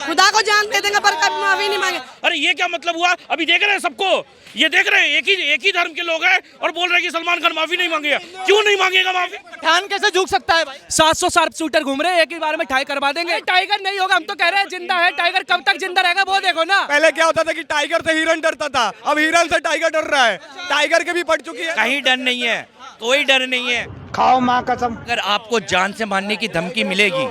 खुदा को जान दे देंगे पर कभी माफी नहीं मांगे। अरे ये क्या मतलब हुआ? अभी देख रहे हैं सबको, ये देख रहे हैं एक ही धर्म के लोग हैं और बोल रहे हैं कि सलमान खान माफी नहीं मांगेगा। क्यों नहीं मांगेगा माफी? पठान कैसे झुक सकता है भाई? 700 शार्प शूटर घूम रहे हैं, एक ही बार में ठाई करवा देंगे। टाइगर नहीं होगा, हम तो कह रहे हैं जिंदा है टाइगर। कब तक जिंदा रहेगा वो देखो ना। पहले क्या होता था कि टाइगर से हिरन डरता था, अब हिरन से टाइगर डर रहा है। टाइगर के भी पड़ चुकी है। कहीं डर नहीं है, कोई डर नहीं है। खाओ माँ कसम। अगर आपको जान से मारने की धमकी मिलेगी,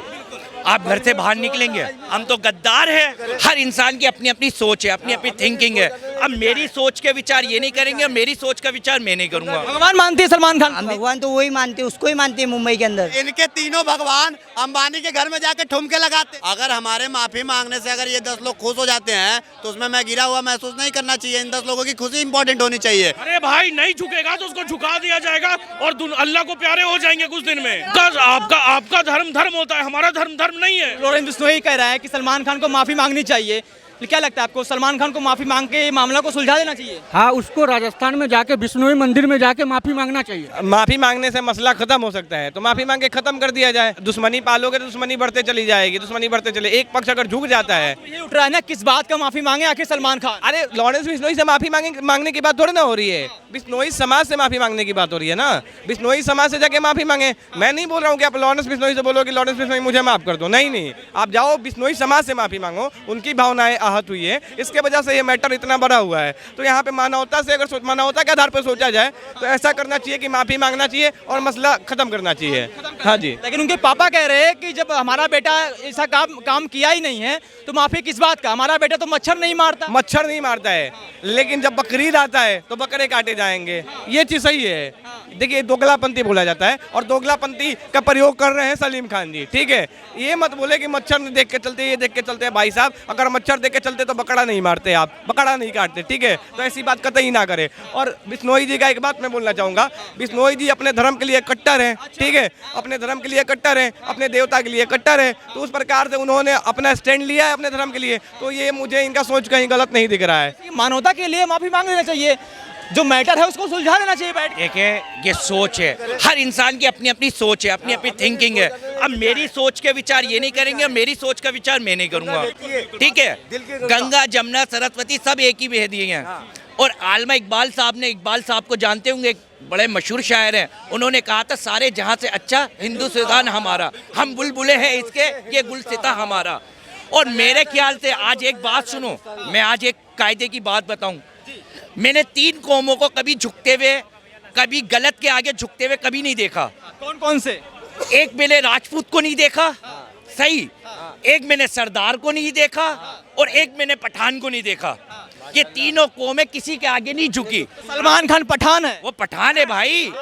आप घर से बाहर निकलेंगे? हम तो गद्दार हैं। हर इंसान की अपनी अपनी सोच है, अपनी अपनी थिंकिंग है। अब मेरी सोच के विचार ये नहीं करेंगे, मेरी सोच का विचार मैं नहीं करूंगा। भगवान मानती है सलमान खान? भगवान तो वही मानते हैं, उसको ही मानते हैं मुंबई के अंदर। इनके तीनों भगवान अंबानी के घर में जाके ठुमके लगाते। अगर हमारे माफी मांगने से अगर ये 10 लोग खुश हो जाते हैं तो उसमें मैं गिरा हुआ महसूस नहीं करना चाहिए। इन 10 लोगों की खुशी इंपॉर्टेंट होनी चाहिए। अरे भाई नहीं झुकेगा तो उसको झुका दिया जाएगा और अल्लाह को प्यारे हो जाएंगे कुछ दिन में। आपका धर्म होता है, हमारा धर्म नहीं है। लॉरेंस बिश्नोई कह रहा है कि सलमान खान को माफी मांगनी चाहिए। क्या लगता है आपको, सलमान खान को माफी मांग के मामला को सुलझा देना चाहिए? हाँ, उसको राजस्थान में जाके बिश्नोई मंदिर में जाके माफी मांगना चाहिए। माफी मांगने से मसला खत्म हो सकता है, तो माफी मांग के खत्म कर दिया जाए। दुश्मनी पालोगे तो दुश्मनी बढ़ते चली जाएगी, दुश्मनी बढ़ते चले। एक पक्ष अगर झुक जाता है, ये उठ रहा है ना, किस बात का माफी मांगे आखिर सलमान खान? अरे लॉरेंस बिश्नोई से माफी मांगने की बात थोड़ी ना हो रही है। बिश्नोई समाज से माफी मांगने की बात हो रही है ना। बिश्नोई समाज से जाके माफी मांगे। मैं नहीं बोल रहा हूँ कि आप लॉरेंस बिश्नोई से बोलो कि लॉरेंस बिश्नोई मुझे माफ कर दो। नहीं, आप जाओ बिश्नोई समाज से माफी मांगो। उनकी भावनाएं आहत हुई है, इसके वजह से ये मैटर इतना बड़ा हुआ है। तो यहाँ पे मानवता से अगर मानवता के आधार पर सोचा जाए तो ऐसा करना चाहिए कि माफी मांगना चाहिए और मसला खत्म करना चाहिए। हाँ जी। लेकिन उनके पापा कह रहे हैं कि जब हमारा बेटा ऐसा काम किया ही नहीं है तो माफी किस बात का? हमारा बेटा तो मच्छर नहीं मारता। मच्छर नहीं मारता है, लेकिन जब बकरीद आता है तो बकरे काटे जाएंगे। ये चीज सही है। देखिए, दोगलापंथी बोला जाता है और दोगलापंथी का प्रयोग कर रहे हैं सलीम खान जी। ठीक है, ये मत बोले कि मच्छर देख के चलते, ये देख के चलते हैं। भाई साहब, अगर मच्छर देख के चलते तो बकरा नहीं मारते, आप बकरा नहीं काटते। ठीक है, तो ऐसी बात कतई ना करें। और बिश्नोई जी का एक बात मैं बोलना चाहूँगा, बिश्नोई जी अपने धर्म के लिए कट्टर हैं। ठीक है, अपने धर्म के लिए कट्टर हैं, अपने देवता के लिए कट्टर हैं। तो उस प्रकार से उन्होंने अपना स्टैंड लिया है अपने धर्म के लिए। तो ये मुझे इनका सोच कहीं गलत नहीं दिख रहा है। मानवता के लिए माफी मांग लेना चाहिए, जो मैटर है उसको सुलझा देना चाहिए बैठ के। देखिए, ये सोच है, हर इंसान की अपनी अपनी सोच है, अपनी अपनी थिंकिंग है। अब मेरी सोच के विचार ये नहीं करेंगे, मेरी सोच का विचार मैं नहीं करूंगा। ठीक है, गंगा जमुना सरस्वती सब एक ही बह दिए हैं। और आलमा इकबाल साहब को जानते होंगे, बड़े मशहूर शायर हैं। उन्होंने कहा था, सारे जहां से अच्छा हिंदुस्तान हमारा, हम बुलबुले हैं इसके, ये गुलसिता हमारा। और मेरे ख्याल से आज एक बात सुनो, मैं आज एक कायदे की बात बताऊं। मैंने 3 कौमों को कभी झुकते हुए, कभी गलत के आगे झुकते हुए कभी नहीं देखा। कौन से? एक मैंने राजपूत को नहीं देखा, सही, एक मैंने सरदार को नहीं देखा और एक मैंने पठान को नहीं देखा। ये तीनों कौमें किसी के आगे नहीं झुकी। सलमान खान पठान है? वो पठान है भाई।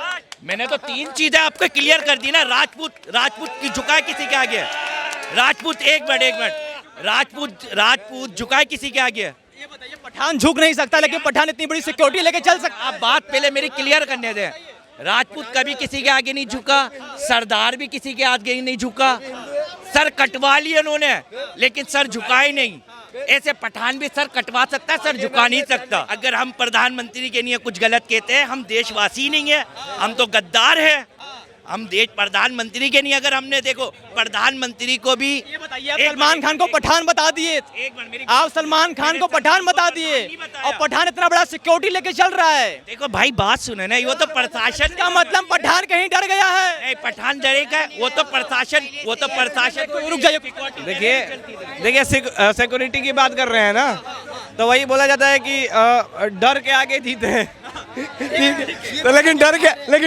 मैंने तो 3 चीजें आपको क्लियर कर दी ना। राजपूत की झुका है किसी के आगे? राजपूत, एक मिनट, राजपूत झुका है किसी के आगे? ये बताइए, पठान झुक नहीं सकता लेकिन पठान इतनी बड़ी सिक्योरिटी लेके चल सकता। आप बात पहले मेरी क्लियर करने दें। राजपूत कभी किसी के आगे नहीं झुका, सरदार भी किसी के आगे नहीं झुका। सर कटवा लिया उन्होंने, लेकिन सर झुका ही नहीं। ऐसे पठान भी सर कटवा सकता है, सर झुका नहीं सकता। अगर हम प्रधानमंत्री के लिए कुछ गलत कहते हैं, हम देशवासी नहीं है, हम तो गद्दार है। हम देश प्रधानमंत्री के नहीं, अगर हमने देखो प्रधानमंत्री को भी। ये बताइए, आप सलमान खान को पठान बता दिए, आप सलमान खान को पठान बता दिए और पठान इतना बड़ा सिक्योरिटी लेके चल रहा है। देखो भाई, बात सुने ना, वो तो प्रशासन का मतलब पठान कहीं डर गया है? नहीं, पठान डरेगा, वो तो प्रशासन रुक जाइए। देखिए सिक्योरिटी की बात कर रहे हैं ना, तो वही बोला जाता है कि डर के आगे जीते हैं। तो लेकिन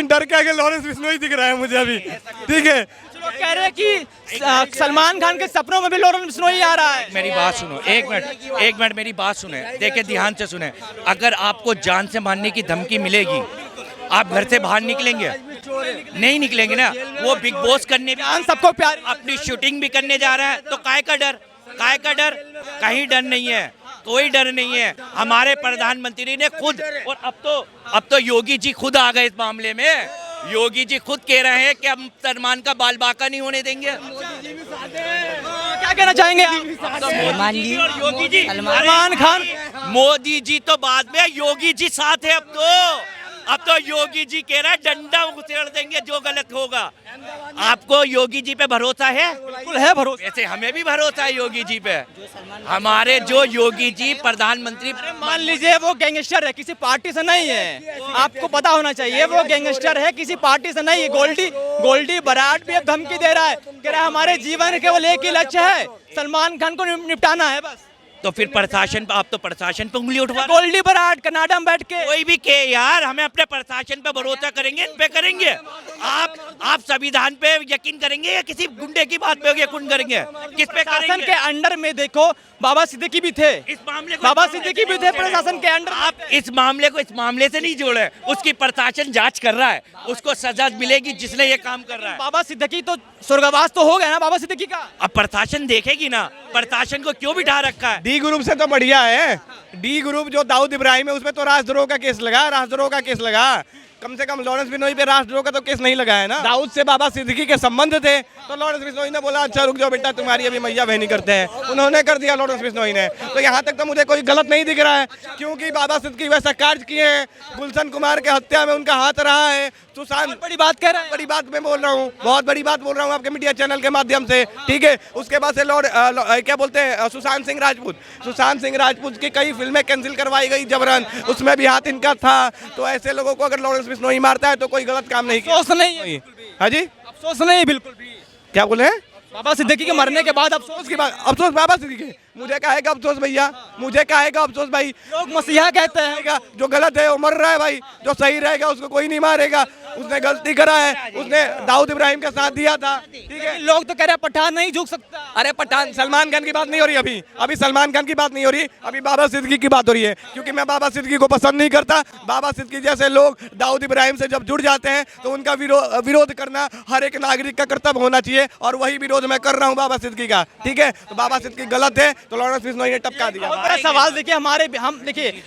डर के आगे लॉरेंस बिश्नोई दिख रहा है मुझे अभी। ठीक है, लोग कह रहे हैं कि सलमान खान के सपनों में भी लॉरेंस बिश्नोई आ रहा है। मेरी बात सुनो, एक मिनट मेरी बात सुने, देखिए ध्यान से सुने। अगर आपको जान से मारने की धमकी मिलेगी, आप घर से बाहर निकलेंगे? नहीं निकलेंगे ना। वो बिग बॉस करने भी सबको प्यार, अपनी शूटिंग भी करने जा रहा है, तो काय का डर? कहीं डर नहीं है, कोई डर नहीं है। हमारे प्रधानमंत्री ने खुद, और अब तो योगी जी खुद आ गए इस मामले में। योगी जी खुद कह रहे हैं कि हम सलमान का बाल बाका नहीं होने देंगे। क्या कहना चाहेंगे सलमान जी और योगी जी, सलमान खान? मोदी जी तो बाद में, योगी जी साथ है। अब तो योगी जी कह रहा है डंडा उछेड़ देंगे जो गलत होगा। आपको योगी जी पे भरोसा है? बिल्कुल है भरोसा। वैसे हमें भी भरोसा है योगी जी पे। हमारे जो योगी जी प्रधानमंत्री, मान लीजिए वो गैंगस्टर है, किसी पार्टी से नहीं है, आपको पता होना चाहिए वो गैंगस्टर है, किसी पार्टी से नहीं है। गोल्डी बराड़ भी अब धमकी दे रहा है, कह रहा है हमारे जीवन केवल एक ही लक्ष्य है, सलमान खान को निपटाना है बस। तो फिर प्रशासन पे, आप तो प्रशासन पे उंगली उठवा। गोल्डी बराड़ कनाडा में बैठ के, कोई भी के यार, हमें अपने प्रशासन पे भरोसा करेंगे, इन पे करेंगे। आप संविधान पे यकीन करेंगे या किसी गुंडे की बात पे यकीन करेंगे? किस पे प्रशासन करेंगे? के अंडर में देखो बाबा सिद्दीकी भी थे, इस मामले को, बाबा सिद्दीकी भी थे प्रशासन के अंडर। आप इस मामले से नहीं जोड़े, उसकी प्रशासन जांच कर रहा है, उसको सजा मिलेगी जिसने ये काम कर रहा है। बाबा सिद्दीकी तो स्वर्गवास तो हो गया ना बाबा सिद्दीकी का। अब प्रशासन देखेगी ना, प्रशासन को क्यों बिठा रखा है? डी ग्रुप से तो बढ़िया है। डी ग्रुप जो दाऊद इब्राहिम है उसमें तो राजद्रोह का केस लगा, कम से कम लॉरेंस बिश्नोई पे राजद्रोह का तो केस नहीं लगा है ना। दाऊद से बाबा सिद्दीकी के संबंध थे तो लॉरेंस बिश्नोई ने बोला अच्छा रुक जाओ बेटा, तुम्हारी अभी मैया बहनी करते हैं, उन्होंने कर दिया लॉरेंस बिश्नोई ने। तो यहाँ तक तो मुझे कोई गलत नहीं दिख रहा है, क्योंकि बाबा सिद्दीकी वैसा कार्य किए हैं, गुलशन कुमार के हत्या में उनका हाथ रहा है। सुशांत, बड़ी बात कह रहे हैं, बड़ी बात मैं बोल रहा हूँ, बहुत बड़ी बात बोल रहा हूँ आपके मीडिया चैनल के माध्यम से, ठीक है। उसके बाद से क्या बोलते हैं, सुशांत सिंह राजपूत की कई फिल्में कैंसिल करवाई गई जबरन, उसमें भी हाथ इनका था। तो ऐसे लोगों को अगर लॉरेंस बिश्नोई मारता है तो कोई गलत काम नहीं किया। अफसोस नहीं है, हाँ जी, अफसोस नहीं बिल्कुल भी। क्या बोले हैं? बाबा सिद्दीकी के मरने के बाद अफसोस की बात, अफसोस बाबा सिद्दीकी, मुझे काहेगा अफसोस भैया, मुझे काहेगा अफसोस भाई। लोग मसीहा कहते हैं, जो गलत है वो मर रहा है भाई, जो सही रहेगा उसको कोई नहीं मारेगा। उसने गलती करा है, उसने दाऊद इब्राहिम का साथ दिया था, ठीक है। लोग तो कह रहे हैं पठान नहीं झुक सकता। अरे पठान, सलमान खान की बात नहीं हो रही अभी सलमान खान की बात नहीं हो रही, अभी बाबा सिद्दीकी की बात हो रही है, क्योंकि मैं बाबा सिद्दीकी को पसंद नहीं करता। बाबा सिद्दीकी जैसे लोग दाऊद इब्राहिम से जब जुड़ जाते हैं तो उनका विरोध करना हर एक नागरिक का कर्तव्य होना चाहिए, और वही विरोध मैं कर रहा हूँ बाबा सिद्दीकी का, ठीक है। तो बाबा सिद्दीकी गलत है तो लॉरेंस बिश्नोई ने टपका दिया। बड़ा सवाल देखिए,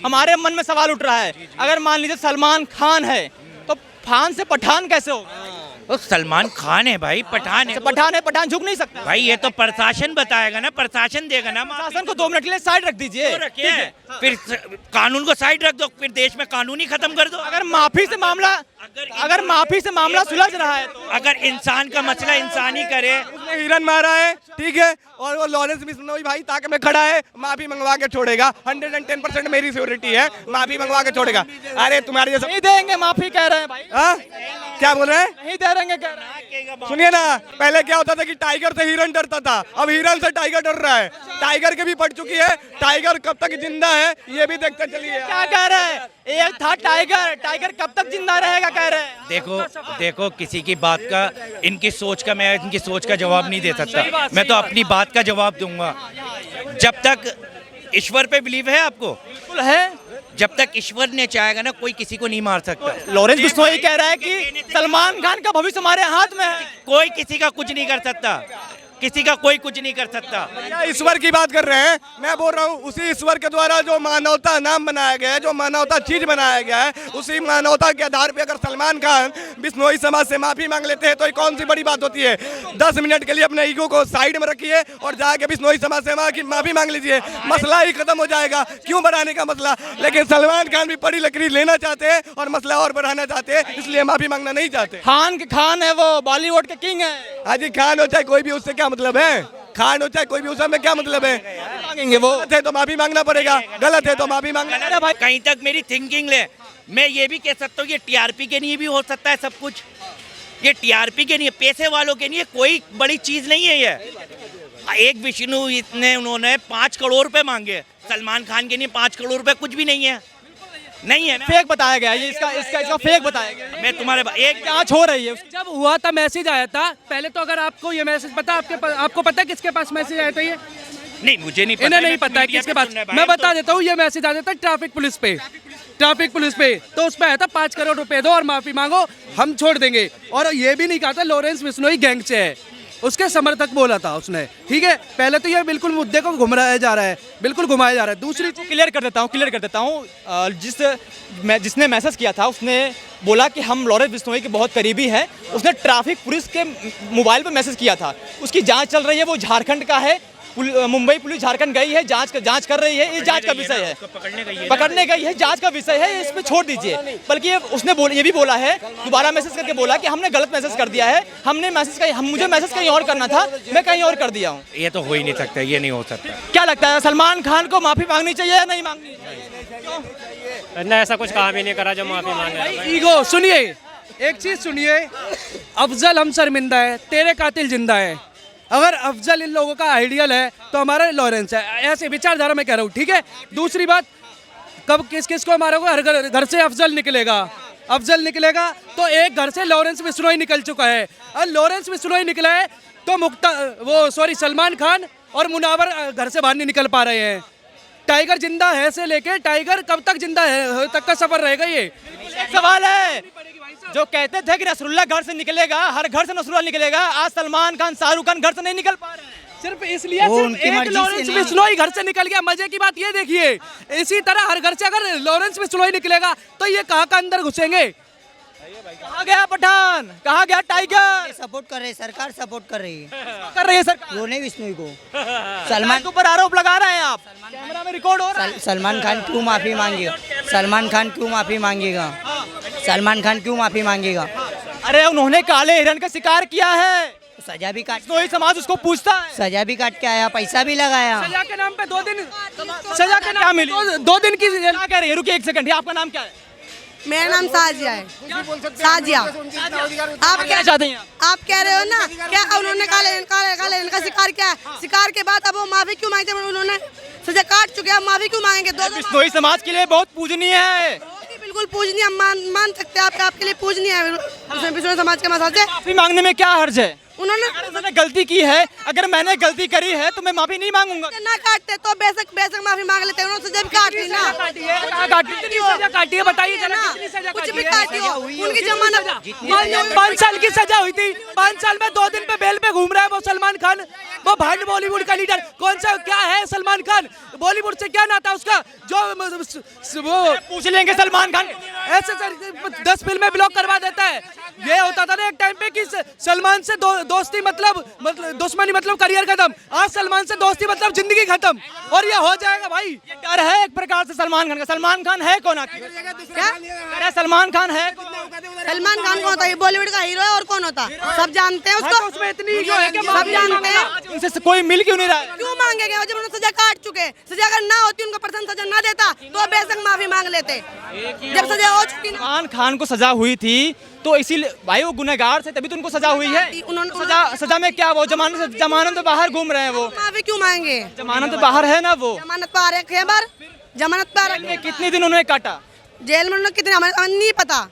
हमारे मन में सवाल उठ रहा है, अगर मान लीजिए सलमान खान है तो खान से पठान कैसे होगा? वो सलमान खान है भाई, पठान है, पठान झुक नहीं सकता भाई। ये तो प्रशासन बताएगा ना, प्रशासन देगा ना। शासन को 2 मिनट के लिए साइड रख दीजिए, तो रखिए, फिर कानून को साइड रख दो, फिर देश में कानून ही खत्म कर दो। अगर माफी से मामला सुलझ रहा है तो अगर इंसान का मसला इंसान ही करे। उसने हिरन मारा है, ठीक है, और वो लॉरेंस बिश्नोई भाई ताक में खड़ा है, माफी मंगवा के छोड़ेगा। 110% मेरी सिक्योरिटी है, माफी मंगवा के छोड़ेगा। अरे तुम्हारे जैसे नहीं देंगे माफी, कह रहे हैं भाई। हाँ, क्या बोल रहे हैं? नहीं देंगे कह रहे हैं। सुनिए ना, पहले क्या होता था कि टाइगर से हिरन डरता था, अब हिरन से टाइगर डर रहा है। टाइगर के भी पड़ चुकी है, टाइगर कब तक जिंदा है ये भी देखते चलिए। क्या कह रहे हैं? एक था टाइगर कब तक जिंदा रहेगा कह रहे हैं। देखो किसी की बात का, इनकी सोच का, मैं इनकी सोच का जवाब नहीं दे सकता, मैं तो अपनी बात का जवाब दूंगा। जब तक ईश्वर पे बिलीव है आपको? बिल्कुल है। जब तक ईश्वर ने चाहेगा ना, कोई किसी को नहीं मार सकता। लॉरेंस बिश्नोई कह रहा है कि सलमान खान का भविष्य हमारे हाथ में है, कोई किसी का कुछ नहीं कर सकता, किसी का कोई कुछ नहीं कर सकता। क्या ईश्वर की बात कर रहे हैं? मैं बोल रहा हूँ उसी ईश्वर के द्वारा जो मानवता नाम बनाया गया है, जो मानवता चीज बनाया गया है, उसी मानवता के आधार पे अगर सलमान खान बिश्नोई समाज से माफी मांग लेते हैं तो ये कौन सी बड़ी बात होती है? 10 मिनट के लिए अपने ईगो को साइड में रखिए और जाके बिश्नोई समाज से माफी मांग लीजिए, मसला ही खत्म हो जाएगा। क्यों बढ़ाने का मसला? लेकिन सलमान खान भी बड़ी लकड़ी लेना चाहते हैं और मसला और बढ़ाना चाहते हैं, इसलिए माफी मांगना नहीं चाहते। खान है वो, बॉलीवुड के किंग है। हाजी खान हो चाहे कोई भी, उससे क्या मतलब है? खान हो चाहे कोई भी, उसमें क्या मतलब है? मांगेंगे वो, गलत है तो माफी मांगना पड़ेगा, गलत है तो माफी मांगना। भाई कहीं तक मेरी थिंकिंग ले, मैं ये भी कह सकता हूँ ये टीआरपी के लिए भी हो सकता है सब कुछ। ये टीआरपी के लिए, पैसे वालों के लिए कोई बड़ी चीज नहीं है ये। एक विष्णु उन्होंने 5 करोड़ रुपए मांगे, सलमान खान के लिए 5 करोड़ रुपए कुछ भी नहीं है, नहीं है ना। फेक बताया गया ये, इसका फेक बताया गया। मैं तुम्हारे एक जांच हो रही है। जब हुआ था मैसेज आया था, पहले तो अगर आपको ये मैसेज पता, आपको पता है किसके पास मैसेज आया था? ये नहीं, मुझे नहीं पता, इन्हें नहीं पता है किसके पास। मैं बता देता हूँ, ये मैसेज आ जाता है ट्रैफिक पुलिस पे, तो उस पे आया था 5 करोड़ रुपए दो और माफी मांगो, हम छोड़ देंगे। और ये भी नहीं कहा था लॉरेंस बिश्नोई गैंग से है, उसके समर्थक बोला था उसने, ठीक है। पहले तो ये बिल्कुल मुद्दे को घुमाया जा रहा है, बिल्कुल घुमाया जा रहा है। दूसरी चीज क्लियर कर देता हूँ, जिसने मैसेज किया था उसने बोला कि हम लॉरेंस बिश्नोई के बहुत करीबी हैं। उसने ट्रैफिक पुलिस के मोबाइल पर मैसेज किया था, उसकी जांच चल रही है, वो झारखंड का है मुंबई पुलिस झारखंड गई है, जांच कर रही है, ये जांच का विषय है, पकड़ने गई है, जांच का विषय है, इस पे छोड़ दीजिए। बल्कि उसने ये भी बोला है, दोबारा मैसेज करके बोला कि हमने गलत मैसेज कर दिया है, मुझे मैसेज कहीं और करना था, मैं कहीं और कर दिया हूँ। ये तो हो ही नहीं सकता, ये नहीं हो सकता। क्या लगता है सलमान खान को माफी मांगनी चाहिए या नहीं मांगनी चाहिए? ना ऐसा कुछ काम ही नहीं करा जो माफी मांगे। ईगो सुनिए, एक चीज सुनिए, अफजल हम शर्मिंदा है, तेरे कातिल जिंदा है। अगर अफजल इन लोगों का आइडियल है तो हमारा लॉरेंस है, ऐसे विचारधारा में कह रहा हूँ, ठीक है। दूसरी बात, कब किस को मारोगे, हर घर से अफजल निकलेगा तो एक घर से लॉरेंस बिश्नोई निकल चुका है, और लॉरेंस बिश्नोई निकला है तो सलमान खान और मुनावर घर से बाहर नहीं निकल पा रहे हैं। टाइगर जिंदा है से लेके टाइगर कब तक जिंदा है तक का सफर रहेगा। ये एक सवाल है, जो कहते थे कि नसरुल्लाह घर से निकलेगा, हर घर से नसरुल्लाह निकलेगा, आज सलमान खान, शाहरुख खान घर से नहीं निकल पा रहे हैं। सिर्फ इसलिए एक लॉरेंस बिश्नोई घर से निकल गया। मजे की बात ये देखिए, इसी तरह हर घर से अगर लॉरेंस बिश्नोई निकलेगा तो ये कहाँ का अंदर घुसेंगे। कहाँ गया पठान, कहाँ गया टाइगर? सपोर्ट कर रहे हैं, सरकार सपोर्ट कर रही है, कर रही है सरकार। रोने बिश्नोई को। सलमान के ऊपर आरोप लगा रहे हैं आप, कैमरा में रिकॉर्ड हो रहा है। सलमान खान क्यों माफी मांगेगा? सलमान खान क्यों माफी मांगेगा? सलमान खान क्यों माफी मांगेगा? अरे उन्होंने काले हिरन का शिकार किया है, सजा भी काट, बिश्नोई समाज उसको पूछता है, सजा भी काट के आया, पैसा भी लगाया। सजा के नाम पे 2 दिन सजा के क्या मिली? 2 दिन की क्या कह रही है? रुकिए एक सेकंड, आपका नाम क्या है? मेरा नाम साजिया है। साजिया, आप क्या चाहते हैं? आप कह रहे हो ना क्या उन्होंने काले इनका शिकार किया है, शिकार के बाद अब वो माफी क्यों मांगते हैं? उन्होंने सजा काट चुके हैं, अब माफी क्यों मांगेंगे? बिश्नोई समाज के लिए बहुत पूजनीय है, बिल्कुल पूजनीय, हम मान सकते हैं, आपके लिए पूजनीय है बिश्नोई समाज के मसाल से। माफी मांगने में क्या हर्ज है? उन्होंने गलती की है, अगर मैंने गलती करी है तो मैं माफी नहीं मांगूंगा। ना काटते तो बेशक माफी मांग लेते हैं, उन्होंने सजा भी काट ली ना। सजा काटी है बताइए जरा, कितनी सजा कुछ काटी भी है? काटी हो, उनकी जमानत 5 साल की सजा हुई थी, 5 साल में 2 दिन पे बेल पे घूम रहा है वो सलमान खान, वो भांड बॉलीवुड का लीडर। कौन सा क्या है सलमान खान, बॉलीवुड से क्या नाता उसका? जो वो पूछ लेंगे सलमान खान, ऐसे 10 फिल्में ब्लॉक करवा देता है। ये होता था ना एक टाइम पे कि सलमान से दोस्ती मतलब दुश्मनी मतलब करियर खत्म, आज सलमान से दोस्ती मतलब जिंदगी खत्म, और ये हो जाएगा भाई। ये डर है एक प्रकार से सलमान खान का। सलमान खान है कौन आखिर? क्या सलमान खान है? सलमान खान कौन होता है? बॉलीवुड का हीरो है, और कौन होता? सब जानते हैं उसको, उसमें इतनी जो है कि सब जानते हैं। उनसे कोई मिल क्यों नहीं रहा है? क्यों मांगेंगे? जब उन्होंने सजा काट चुके, सजा अगर ना होती, उनका पर्सन सजा ना देता तो बेशक माफी मांग लेते। जब सजा हो चुकी, सलमान खान को सजा हुई थी तो इसीलिए भाई वो गुनहगार थे, तभी तो उनको सजा हुई है। सजा में क्या, वो जमानत तो बाहर घूम रहे हैं, वो माफी क्यों मांगे? जमानत तो बाहर है ना, वो जमानत पर आ रखे हैं, बार जमानत पर आ रखे। कितने दिन उन्होंने काटा जेल में उन्होंने कितने, हमें नहीं पता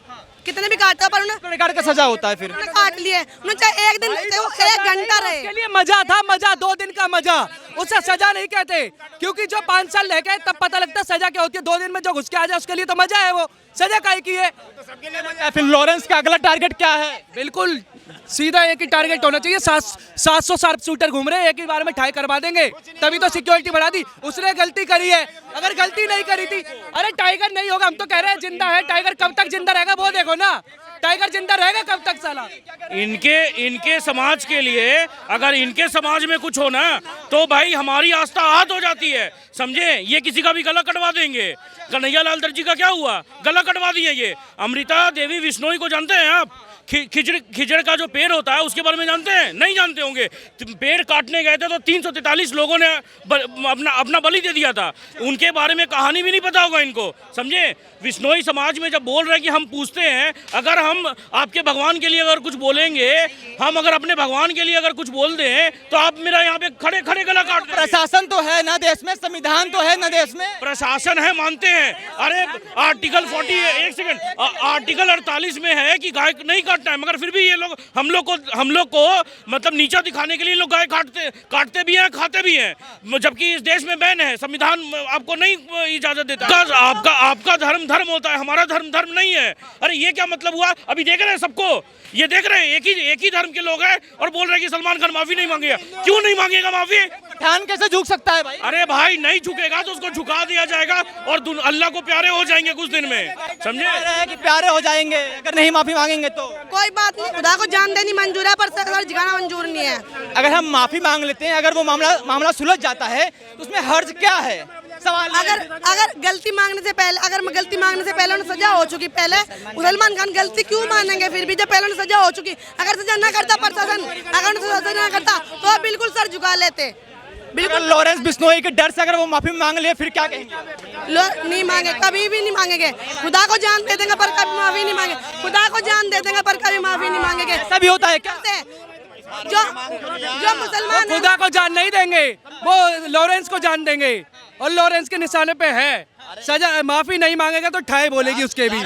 कितने भी काटा, पर उन्होंने प्रकार का सजा होता है। फिर काट लिए, उन्होंने चाहे 1 दिन, 1 घंटा रहे। उसके लिए मजा था, मजा 2 दिन का मजा, उसे सजा नहीं कहते, क्योंकि जो 5 साल रह गए तब पता लगता है सजा क्या होती है। 2 दिन में जो घुस के आ जाए उसके लिए तो मजा है, वो सजा काहे की है। फिर लॉरेंस का अगला टारगेट क्या है? बिल्कुल सीधा एक ही टारगेट होना चाहिए। 700 शार्प शूटर घूम रहे हैं, एक ही बार में ठाई करवा देंगे, तभी तो सिक्योरिटी बढ़ा दी। उसने गलती करी है, अगर गलती नहीं करी थी, अरे टाइगर नहीं होगा, हम तो कह रहे हैं जिंदा है टाइगर, कब तक जिंदा रहेगा वो देखो ना, टाइगर जिंदा रहेगा कब तक साला। इनके समाज के लिए, अगर इनके समाज में कुछ हो ना तो भाई हमारी आस्था आहत हो जाती है, समझे। ये किसी का भी गला कटवा देंगे। कन्हैया लाल दर्जी का क्या हुआ, गला कटवा दिए। ये अमृता देवी बिश्नोई को जानते हैं आप? खिजड़ का जो पेड़ होता है उसके बारे में जानते हैं? नहीं जानते होंगे। पेड़ काटने गए थे तो 343 लोगों ने अपना बलि दे दिया था, उनके बारे में कहानी भी नहीं पता होगा इनको, समझे। बिश्नोई समाज में जब बोल रहे हैं कि हम पूछते हैं, अगर हम आपके भगवान के लिए अगर कुछ बोलेंगे, हम अगर अपने भगवान के लिए अगर कुछ बोल दें तो आप मेरा यहाँ पे खड़े खड़े गला काट। प्रशासन तो है ना देश में, संविधान तो है ना देश में, प्रशासन है मानते हैं। अरे आर्टिकल 48 में है कि गाय नहीं काटना है, मगर फिर भी ये लोग हम लोग को मतलब नीचा दिखाने के लिए लोग गाय काटते भी हैं, खाते भी हैं, जबकि इस देश में बैन है, संविधान आपको नहीं इजाजत देता। आपका धर्म धर्म होता है, हमारा धर्म नहीं है। अरे ये क्या मतलब हुआ? अभी देख रहे हैं सबको, ये देख रहे हैं एक ही धर्म के लोग हैं और बोल रहे हैं कि सलमान खान माफी नहीं मांगेगा। क्यों नहीं मांगेगा माफी? ध्यान कैसे झुक सकता है भाई? अरे भाई नहीं नहीं झुकेगा तो उसको झुका दिया जाएगा और अल्लाह को प्यारे हो जाएंगे कुछ दिन में, समझे? कह रहे हैं कि प्यारे हो जाएंगे अगर नहीं माफी मांगेंगे तो। कोई बात नहीं, खुदा को जान देनी मंजूर है पर सर झुकाना मंजूर नहीं है। अगर हम माफी मांग लेते हैं, अगर वो मामला सुलझ जाता है तो उसमें हर्ज क्या है? सवाल अगर गलती मांगने से पहले उन्हें सजा हो चुकी, पहले सलमान खान गलती क्यों मानेंगे फिर भी जब पहले उन्हें सजा हो चुकी? अगर सजा ना करता प्रशासन, अगर उन्हें सजा ना करता तो बिल्कुल सर झुका लेते। बिल्कुल लॉरेंस बिश्नोई के डर से अगर वो माफी मांग ले फिर क्या कहेंगे? लोग नहीं मांगे, कभी भी नहीं मांगेंगे। खुदा को जान दे देंगे पर कभी माफी नहीं मांगे। खुदा को जान दे देंगे पर कभी माफी नहीं मांगेंगे। ऐसा भी होता है क्या? जो मुसलमान वो खुदा को जान नहीं देंगे, वो लॉरेंस को जान देंगे और लॉरेंस के निशाने पे है। सजा माफी नहीं मांगेगा तो ठाए बोलेगी उसके भी।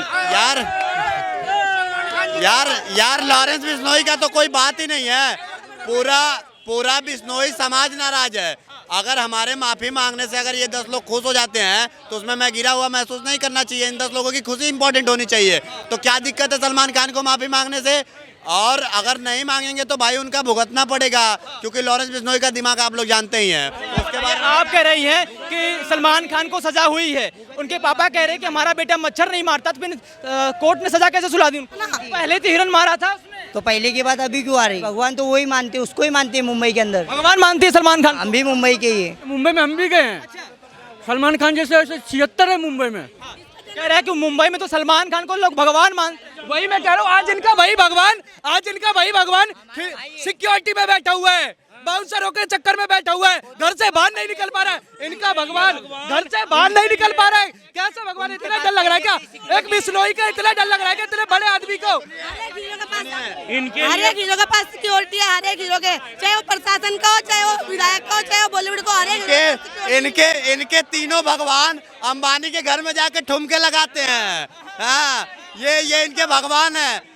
यार लॉरेंस बिश्नोई का तो कोई बात ही नहीं है, पूरा बिश्नोई समाज नाराज है। अगर हमारे माफी मांगने से अगर ये 10 लोग खुश हो जाते हैं तो उसमें मैं गिरा हुआ महसूस नहीं करना चाहिए। इन 10 लोगों की खुशी इंपॉर्टेंट होनी चाहिए। तो क्या दिक्कत है सलमान खान को माफी मांगने से? और अगर नहीं मांगेंगे तो भाई उनका भुगतना पड़ेगा, क्योंकि लॉरेंस बिश्नोई का दिमाग आप लोग जानते ही हैं। उसके बाद आप कह रही हैं कि सलमान खान को सजा हुई है, उनके पापा कह रहे हैं कि हमारा बेटा मच्छर नहीं मारता, तो फिर कोर्ट ने सजा कैसे सुला दी उनको? पहले तो हिरन मारा था उसने। तो पहले की बात अभी क्यों आ रही? भगवान तो वही मानते, उसको ही मानते हैं मुंबई के अंदर। भगवान मानती है सलमान खान? हम भी मुंबई के ही है। मुंबई में हम भी गए हैं। सलमान खान जैसे 76 है मुंबई में। कह रहे हैं कि मुंबई में तो सलमान खान को लोग भगवान मान। वही मैं कह रहा हूँ, आज इनका वही भगवान सिक्योरिटी में बैठा हुआ है, बाउंसरों के चक्कर में बैठा हुआ है, घर से बाहर नहीं निकल पा रहा है। इनका भगवान घर से बाहर नहीं निकल पा रहा है। कैसे भगवान? इतना डर लग रहा है क्या? एक बिश्नोई का इतना डर लग रहा है कि इतने बड़े आदमी को? हर एक हीरो के पास सिक्योरिटी है, हर एक हीरो के, चाहे वो प्रशासन का हो, चाहे वो विधायक का हो, चाहे वो बॉलीवुड को, हर एक इनके तीनों भगवान अंबानी के घर में जाके ठुमके लगाते हैं। हाँ, ये इनके भगवान है।